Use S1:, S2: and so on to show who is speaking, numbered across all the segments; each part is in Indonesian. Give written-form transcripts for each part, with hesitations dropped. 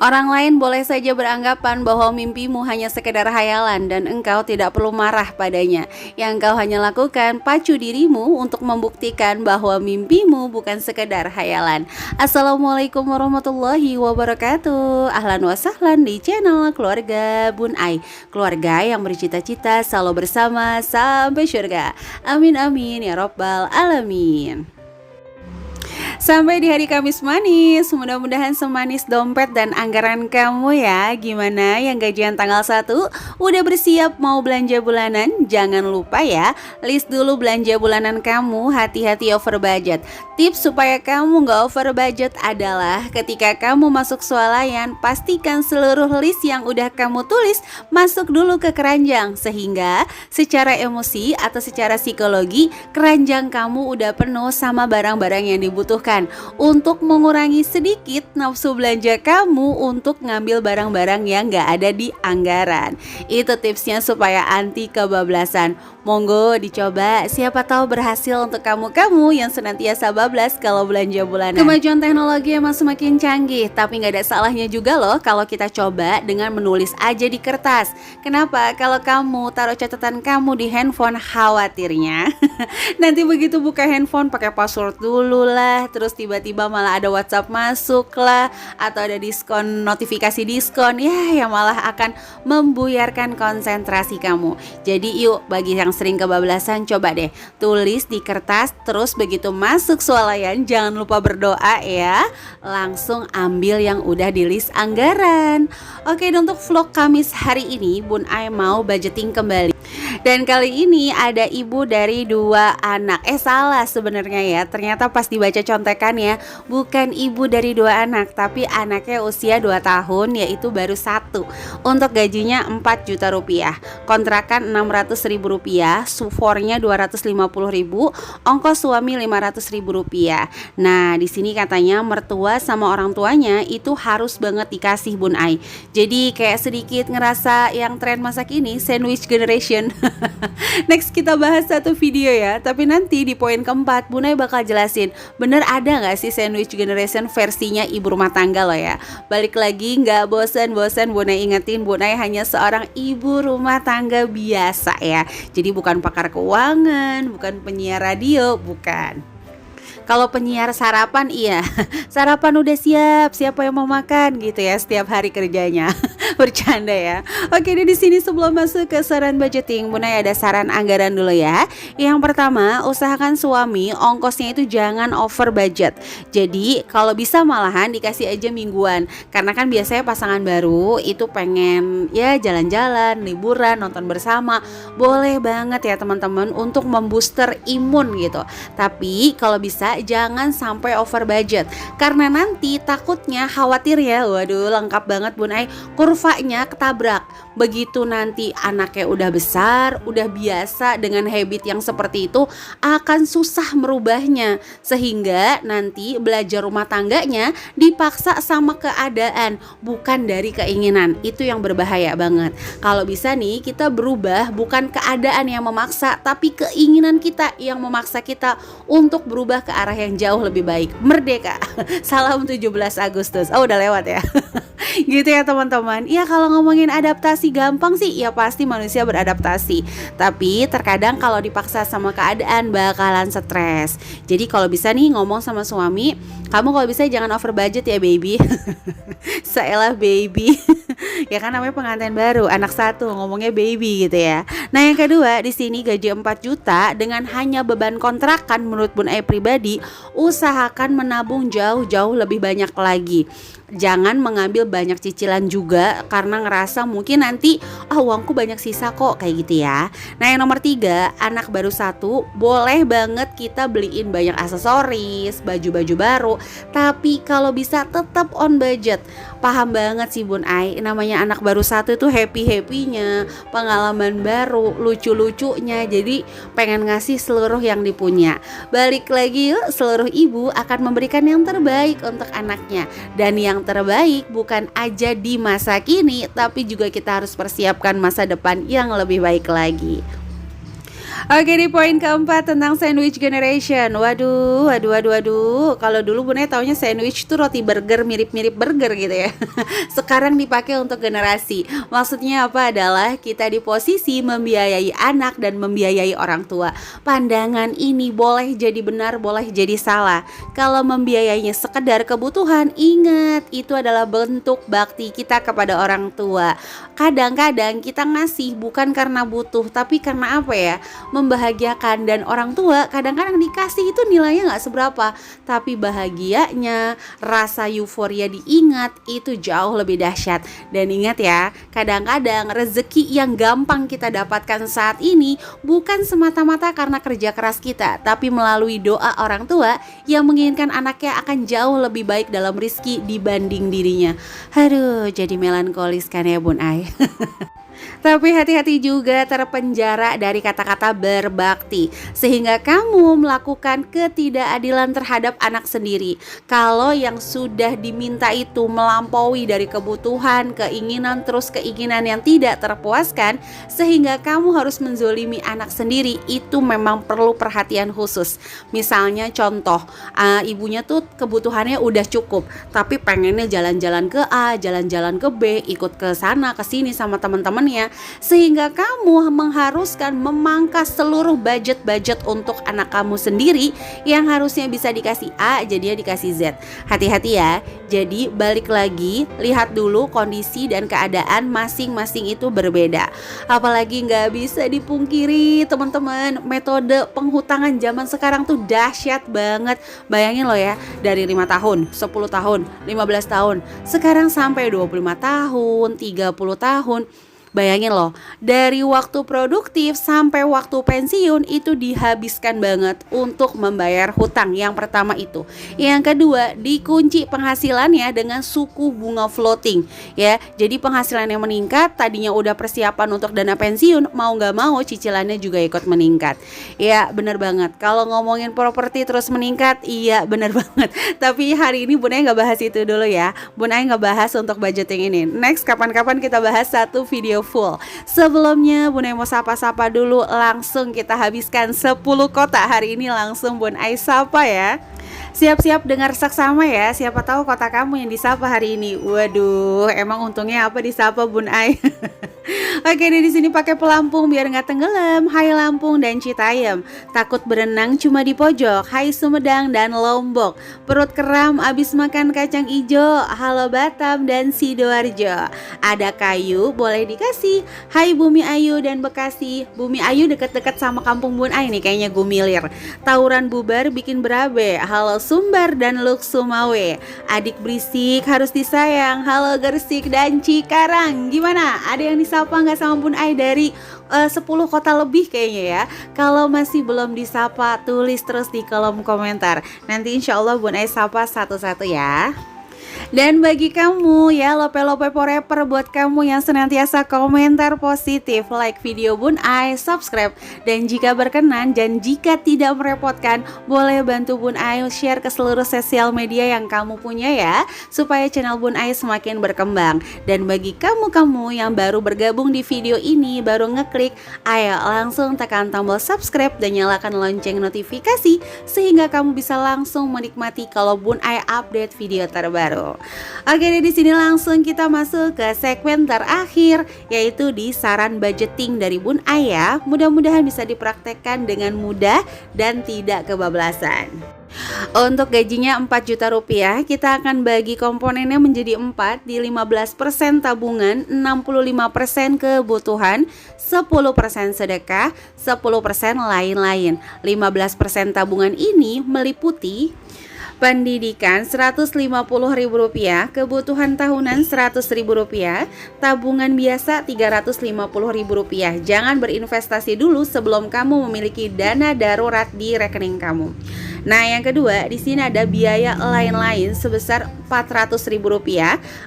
S1: Orang lain boleh saja beranggapan bahwa mimpimu hanya sekedar hayalan dan engkau tidak perlu marah padanya. Yang engkau hanya lakukan, pacu dirimu untuk membuktikan bahwa mimpimu bukan sekedar hayalan. Assalamualaikum warahmatullahi wabarakatuh. Ahlan wa sahlan di channel Keluarga Bun Ai. Keluarga yang bercita-cita selalu bersama sampai surga. Amin amin ya robbal alamin. Sampai di hari Kamis manis, mudah-mudahan semanis dompet dan anggaran kamu ya. Gimana yang gajian tanggal 1? Udah bersiap mau belanja bulanan? Jangan lupa ya, list dulu belanja bulanan kamu, hati-hati over budget. Tips supaya kamu gak over budget adalah ketika kamu masuk swalayan, pastikan seluruh list yang udah kamu tulis masuk dulu ke keranjang. Sehingga secara emosi atau secara psikologi, keranjang kamu udah penuh sama barang-barang yang dibutuhkan, untuk mengurangi sedikit nafsu belanja kamu untuk ngambil barang-barang yang gak ada di anggaran. Itu tipsnya supaya anti kebablasan. Monggo dicoba, siapa tahu berhasil untuk kamu-kamu yang senantiasa bablas kalau belanja bulanan. Kemajuan teknologi emang semakin canggih, tapi gak ada salahnya juga loh kalau kita coba dengan menulis aja di kertas. Kenapa? Kalau kamu taruh catatan kamu di handphone, khawatirnya nanti begitu buka handphone pakai password dulu lah, terus tiba-tiba malah ada WhatsApp masuk lah, atau ada diskon, notifikasi diskon ya, yang malah akan membuyarkan konsentrasi kamu. Jadi yuk, bagi yang sering kebablasan, coba deh tulis di kertas, terus begitu masuk swalayan jangan lupa berdoa ya, langsung ambil yang udah di list anggaran. Oke, untuk vlog Kamis hari ini Bun Ai mau budgeting kembali. Dan kali ini ada ibu dari 2 anak. Salah sebenarnya ya. Ternyata pas dibaca contekan ya, bukan ibu dari 2 anak, tapi anaknya usia 2 tahun, yaitu baru 1. Untuk gajinya 4 juta rupiah. Kontrakan 600 ribu rupiah, sufornya 250 ribu, ongkos suami 500 ribu rupiah. Nah, di sini katanya mertua sama orang tuanya itu harus banget dikasih Bun Ai. Jadi kayak sedikit ngerasa yang tren masa kini, sandwich generation. Next kita bahas satu video ya, tapi nanti di poin keempat Bun Ai bakal jelasin bener ada gak sih sandwich generation versinya ibu rumah tangga loh ya. Balik lagi, gak bosan-bosan Bun Ai ingetin, Bun Ai hanya seorang ibu rumah tangga biasa ya. Jadi bukan pakar keuangan, bukan penyiar radio, bukan. Kalau penyiar sarapan iya, sarapan udah siap, siapa yang mau makan gitu ya setiap hari kerjanya. Bercanda ya. Oke, di sini sebelum masuk ke saran budgeting, Bun Ai ada saran anggaran dulu ya. Yang pertama, usahakan suami ongkosnya itu jangan over budget. Jadi kalau bisa malahan dikasih aja mingguan, karena kan biasanya pasangan baru itu pengen ya jalan-jalan, liburan, nonton bersama. Boleh banget ya teman-teman untuk membooster imun gitu. Tapi kalau bisa jangan sampai over budget, karena nanti takutnya khawatir ya, waduh lengkap banget Bun Ai, kurvanya ketabrak. Begitu nanti anaknya udah besar, udah biasa dengan habit yang seperti itu, akan susah merubahnya, sehingga nanti belajar rumah tangganya dipaksa sama keadaan, bukan dari keinginan. Itu yang berbahaya banget. Kalau bisa nih kita berubah, bukan keadaan yang memaksa, tapi keinginan kita yang memaksa kita untuk berubah ke arah yang jauh lebih baik. Merdeka. Salam 17 Agustus. Oh udah lewat ya. Gitu ya teman-teman. Ya kalau ngomongin adaptasi gampang sih, ya pasti manusia beradaptasi. Tapi terkadang kalau dipaksa sama keadaan bakalan stres. Jadi kalau bisa nih ngomong sama suami, kamu kalau bisa jangan over budget ya baby. Seelah baby. Ya kan namanya pengantin baru, anak 1 ngomongnya baby gitu ya. Nah yang kedua, di sini gaji 4 juta dengan hanya beban kontrakan, menurut Bun Ai pribadi, usahakan menabung jauh-jauh lebih banyak lagi. Jangan mengambil banyak cicilan juga, karena ngerasa mungkin nanti uangku banyak sisa kok, kayak gitu ya. Nah yang nomor 3, anak baru 1, boleh banget kita beliin banyak aksesoris, baju-baju baru, tapi kalau bisa tetap on budget. Paham banget sih Bun Ai, namanya anak baru 1 itu happy-happynya, pengalaman baru, lucu-lucunya, jadi pengen ngasih seluruh yang dipunya. Balik lagi yuk, seluruh ibu akan memberikan yang terbaik untuk anaknya. Dan yang terbaik bukan aja di masa kini, tapi juga kita harus persiapkan masa depan yang lebih baik lagi. Oke, di poin keempat tentang sandwich generation. Waduh, waduh, waduh, waduh. Kalau dulu Bunda taunya sandwich itu roti burger, mirip-mirip burger gitu ya. Sekarang dipakai untuk generasi. Maksudnya apa adalah kita di posisi membiayai anak dan membiayai orang tua. Pandangan ini boleh jadi benar, boleh jadi salah. Kalau membiayainya sekedar kebutuhan, ingat itu adalah bentuk bakti kita kepada orang tua. Kadang-kadang kita ngasih bukan karena butuh, tapi karena apa ya? Membahagiakan. Dan orang tua kadang-kadang dikasih itu nilainya gak seberapa, tapi bahagianya, rasa euforia diingat itu jauh lebih dahsyat. Dan ingat ya, kadang-kadang rezeki yang gampang kita dapatkan saat ini bukan semata-mata karena kerja keras kita, tapi melalui doa orang tua yang menginginkan anaknya akan jauh lebih baik dalam rizki dibanding dirinya. Aduh, jadi melankolis kan ya Bun Ai. Tapi hati-hati juga terpenjara dari kata-kata berbakti, sehingga kamu melakukan ketidakadilan terhadap anak sendiri. Kalau yang sudah diminta itu melampaui dari kebutuhan, keinginan, terus keinginan yang tidak terpuaskan, sehingga kamu harus menzolimi anak sendiri, itu memang perlu perhatian khusus. Misalnya contoh, ibunya tuh kebutuhannya udah cukup, tapi pengennya jalan-jalan ke A, jalan-jalan ke B, ikut ke sana ke sini sama teman-teman, sehingga kamu mengharuskan memangkas seluruh budget untuk anak kamu sendiri yang harusnya bisa dikasih A jadinya dikasih Z. Hati-hati ya. Jadi balik lagi, lihat dulu kondisi dan keadaan masing-masing itu berbeda. Apalagi gak bisa dipungkiri teman-teman, metode penghutangan zaman sekarang tuh dahsyat banget. Bayangin loh ya, dari 5 tahun, 10 tahun, 15 tahun, sekarang sampai 25 tahun, 30 tahun. Bayangin loh, dari waktu produktif sampai waktu pensiun itu dihabiskan banget untuk membayar hutang. Yang pertama itu. Yang kedua, dikunci penghasilannya dengan suku bunga floating ya. Jadi penghasilannya meningkat, tadinya udah persiapan untuk dana pensiun, mau gak mau cicilannya juga ikut meningkat. Ya bener banget, kalau ngomongin properti terus meningkat, iya bener banget. Tapi hari ini Bun Ai gak bahas itu dulu ya. Bun Ai gak bahas untuk budgeting ini. Next, kapan-kapan kita bahas satu video full. Sebelumnya Bun Ai mau sapa-sapa dulu, langsung kita habiskan 10 kota hari ini, langsung Bun Ai sapa ya. Siap-siap dengar saksama ya, siapa tahu kota kamu yang disapa hari ini. Waduh, emang untungnya apa disapa Bun Ai. Oke deh, di sini pakai pelampung biar nggak tenggelam. Hai Lampung dan Citayam, takut berenang cuma di pojok. Hai Sumedang dan Lombok, perut kram abis makan kacang ijo. Halo Batam dan Sidoarjo, ada kayu boleh dikasih. Hai Bumi Ayu dan Bekasi. Bumi Ayu deket-deket sama kampung Bun Ai nih, kayaknya gumilir. Tawuran bubar bikin berabe. Halo Sumbar dan Luk Sumawe, adik berisik harus disayang. Halo Gersik dan Cikarang, gimana? Ada yang disapa nggak sama Bun Ai dari 10 kota lebih kayaknya ya? Kalau masih belum disapa, tulis terus di kolom komentar. Nanti insya Allah Bun Ai sapa satu-satu ya. Dan bagi kamu ya, lope-lope forever, buat kamu yang senantiasa komentar positif, like video Bun Ai, subscribe, dan jika berkenan dan jika tidak merepotkan, boleh bantu Bun Ai share ke seluruh sosial media yang kamu punya ya, supaya channel Bun Ai semakin berkembang. Dan bagi kamu-kamu yang baru bergabung di video ini, baru ngeklik, ayo langsung tekan tombol subscribe dan nyalakan lonceng notifikasi sehingga kamu bisa langsung menikmati kalau Bun Ai update video terbaru. Oke deh, di sini langsung kita masuk ke segmen terakhir, yaitu di saran budgeting dari Bun Ai ya. Mudah-mudahan bisa dipraktekkan dengan mudah dan tidak kebablasan. Untuk gajinya 4 juta rupiah, kita akan bagi komponennya menjadi 4, di 15% tabungan, 65% kebutuhan, 10% sedekah, 10% lain-lain. 15% tabungan ini meliputi pendidikan Rp150.000, kebutuhan tahunan Rp100.000, tabungan biasa Rp350.000. Jangan berinvestasi dulu sebelum kamu memiliki dana darurat di rekening kamu. Nah, yang kedua, di sini ada biaya lain-lain sebesar Rp400.000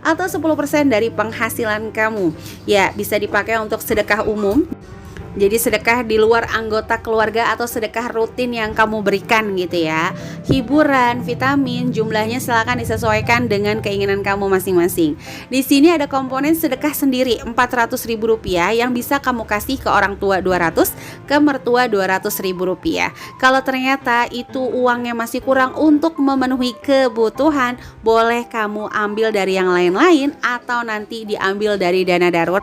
S1: atau 10% dari penghasilan kamu. Ya, bisa dipakai untuk sedekah umum, Jadi sedekah di luar anggota keluarga atau sedekah rutin yang kamu berikan gitu ya. Hiburan, vitamin, jumlahnya silakan disesuaikan dengan keinginan kamu masing-masing. Di sini ada komponen sedekah sendiri Rp400.000 yang bisa kamu kasih ke orang tua 200, ke mertua Rp200.000. Kalau ternyata itu uangnya masih kurang untuk memenuhi kebutuhan, boleh kamu ambil dari yang lain-lain atau nanti diambil dari dana darurat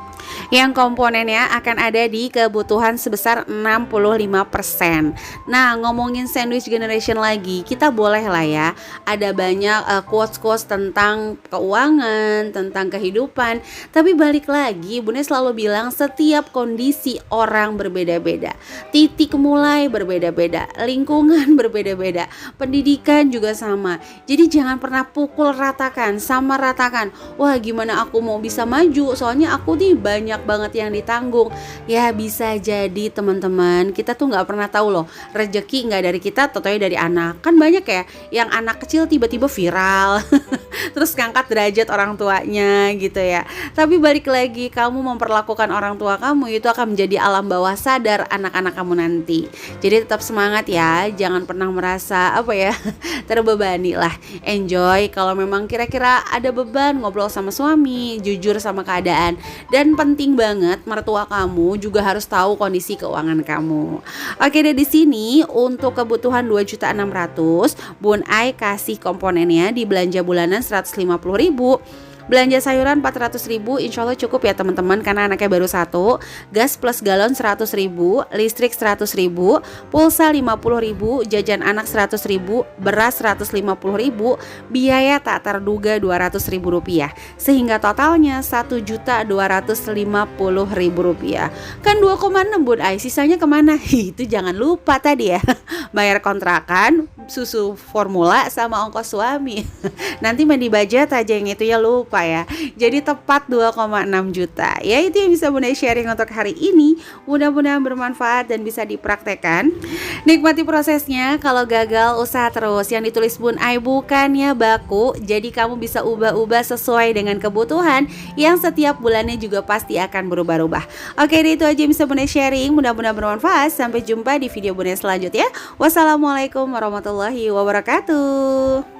S1: yang komponennya akan ada di kebutuhan sebesar 65%. Nah, ngomongin sandwich generation lagi, kita boleh lah ya, ada banyak quotes-quotes tentang keuangan, tentang kehidupan. Tapi balik lagi, Bunda selalu bilang setiap kondisi orang berbeda-beda, titik mulai berbeda-beda, lingkungan berbeda-beda, pendidikan juga sama. Jadi jangan pernah pukul ratakan, sama ratakan. Wah, gimana aku mau bisa maju, soalnya aku nih banyak banget yang ditanggung. Ya bisa jadi teman-teman, kita tuh nggak pernah tahu loh, rezeki nggak dari kita, totonya dari anak. Kan banyak ya yang anak kecil tiba-tiba viral terus ngangkat derajat orang tuanya gitu ya. Tapi balik lagi, kamu memperlakukan orang tua kamu itu akan menjadi alam bawah sadar anak-anak kamu nanti. Jadi tetap semangat ya, jangan pernah merasa terbebani lah. Enjoy, kalau memang kira-kira ada beban, ngobrol sama suami, jujur sama keadaan. Dan penting banget, mertua kamu juga harus tahu kondisi keuangan kamu. Oke deh, di sini untuk kebutuhan 2.600.000, Bun Ai kasih komponennya di belanja bulanan 150.000. Belanja sayuran 400.000, insya Allah cukup ya teman-teman, karena anaknya baru 1. Gas plus galon 100.000, listrik 100.000, pulsa 50.000, jajan anak 100.000, beras 150.000, biaya tak terduga Rp200.000, sehingga totalnya Rp1.250.000. Kan 2,6 Bun Ai, sisanya kemana? Itu jangan lupa tadi ya, bayar kontrakan, susu formula, sama ongkos suami. Nanti mandi budget aja yang itu ya lupa ya. Jadi tepat 2,6 juta. Ya itu yang bisa Bunda sharing untuk hari ini. Mudah-mudahan bermanfaat dan bisa dipraktekkan. Nikmati prosesnya. Kalau gagal usaha terus. Yang ditulis Bun Ai bukannya baku, jadi kamu bisa ubah-ubah sesuai dengan kebutuhan yang setiap bulannya juga pasti akan berubah-ubah. Oke, itu aja yang bisa Bunda sharing. Mudah-mudahan bermanfaat. Sampai jumpa di video Bunda selanjutnya. Wassalamualaikum warahmatullahi wabarakatuh.